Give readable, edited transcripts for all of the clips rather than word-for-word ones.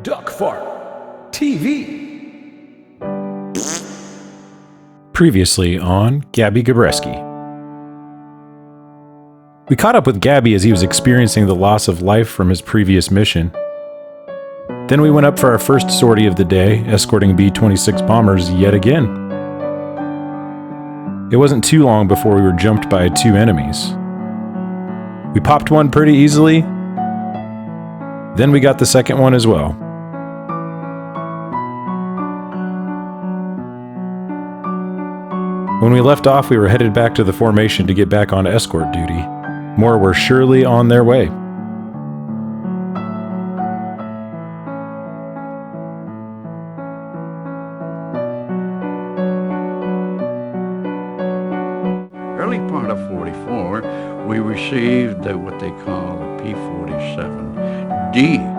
Duck Fart TV. Previously on Gabby Gabreski. We caught up with Gabby as he was experiencing the loss of life from his previous mission. Then we went up for our first sortie of the day, escorting B-26 bombers yet again. It wasn't too long before we were jumped by two enemies. We popped one pretty easily, then we got the second one as well. When we left off, we were headed back to the formation to get back on escort duty. More were surely on their way. Early part of 44, we received what they call a P-47D.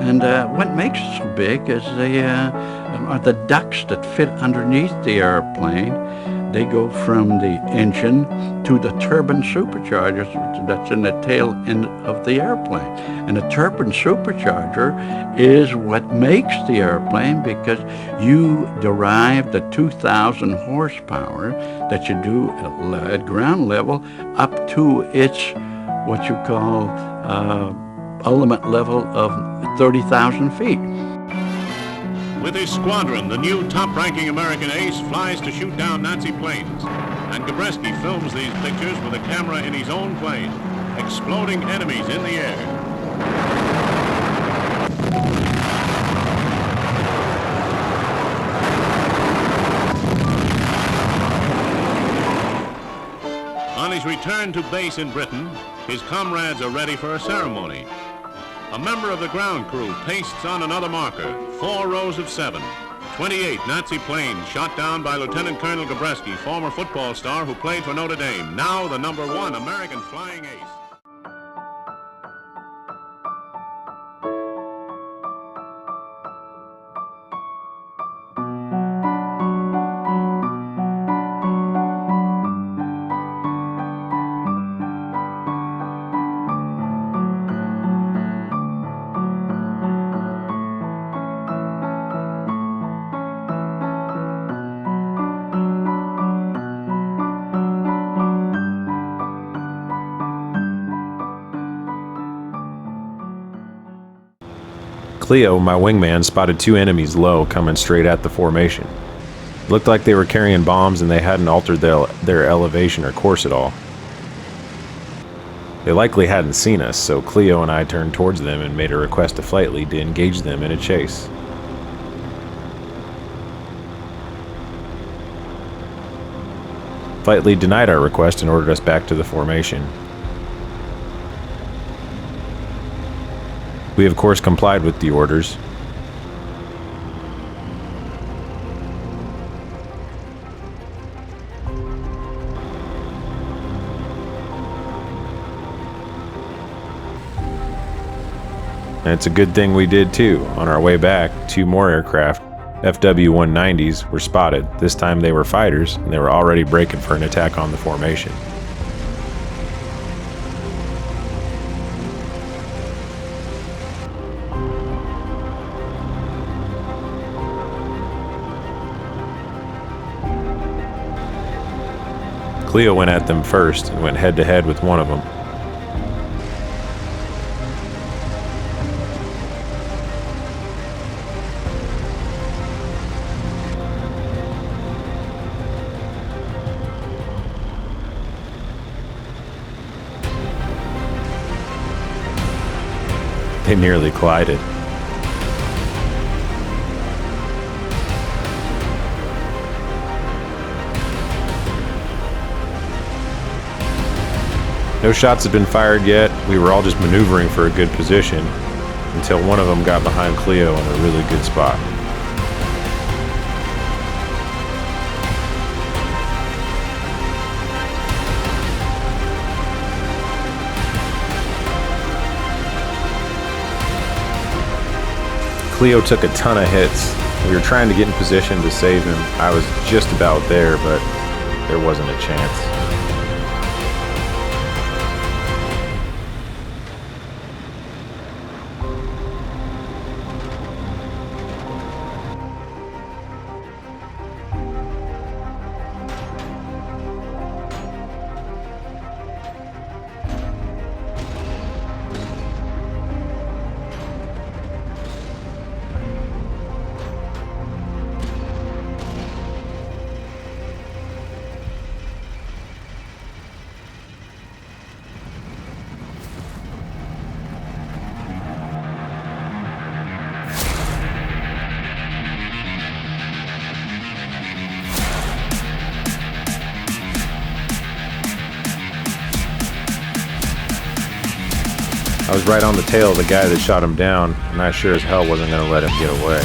And what makes it so big is they are the ducts that fit underneath the airplane. They go from the engine to the turbine superchargers that's in the tail end of the airplane. And the turbine supercharger is what makes the airplane, because you derive the 2,000 horsepower that you do at ground level up to its what you call ultimate level of 30,000 feet. With his squadron, the new top-ranking American ace flies to shoot down Nazi planes. And Gabreski films these pictures with a camera in his own plane, exploding enemies in the air. On his return to base in Britain, his comrades are ready for a ceremony. A member of the ground crew pastes on another marker, 4 rows of 7. 28 Nazi planes shot down by Lieutenant Colonel Gabreski, former football star who played for Notre Dame, now the #1 American flying ace. Cleo, my wingman, spotted two enemies low coming straight at the formation. It looked like they were carrying bombs and they hadn't altered their elevation or course at all. They likely hadn't seen us, so Cleo and I turned towards them and made a request to flight lead to engage them in a chase. Flight lead denied our request and ordered us back to the formation. We of course complied with the orders. And it's a good thing we did too. On our way back, 2 more aircraft, FW-190s, were spotted. This time they were fighters, and they were already breaking for an attack on the formation. Cleo went at them first and went head-to-head with one of them. They nearly collided. No shots had been fired yet. We were all just maneuvering for a good position until one of them got behind Cleo in a really good spot. Cleo took a ton of hits. We were trying to get in position to save him. I was just about there, but there wasn't a chance. right on the tail of the guy that shot him down, and I sure as hell wasn't going to let him get away.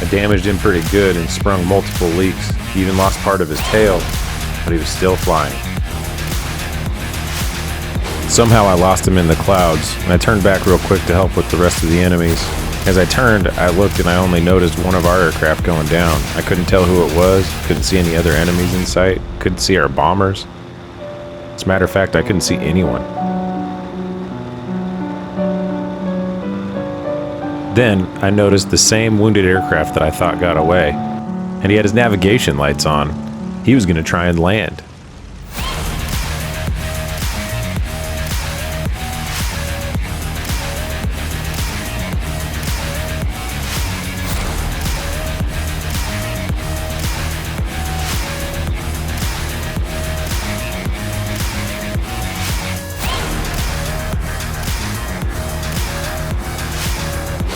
I damaged him pretty good and sprung multiple leaks. He even lost part of his tail, but he was still flying. Somehow I lost him in the clouds, and I turned back real quick to help with the rest of the enemies. As I turned, I looked and I only noticed one of our aircraft going down. I couldn't tell who it was, couldn't see any other enemies in sight, couldn't see our bombers. As a matter of fact, I couldn't see anyone. Then I noticed the same wounded aircraft that I thought got away, and he had his navigation lights on. He was going to try and land.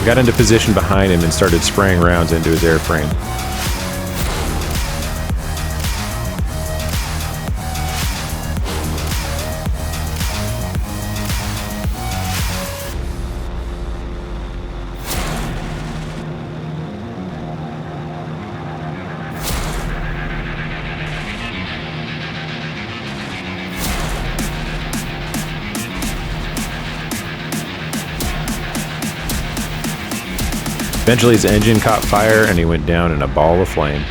I got into position behind him and started spraying rounds into his airframe. Eventually his engine caught fire and he went down in a ball of flame.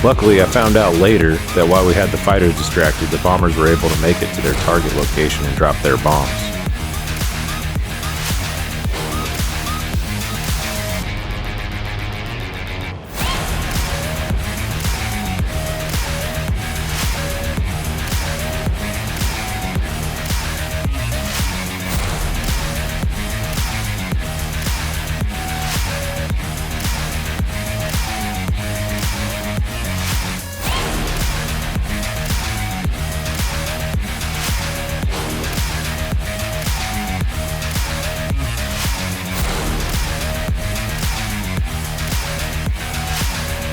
Luckily, I found out later that while we had the fighters distracted, the bombers were able to make it to their target location and drop their bombs.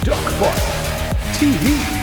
Dogfight TV.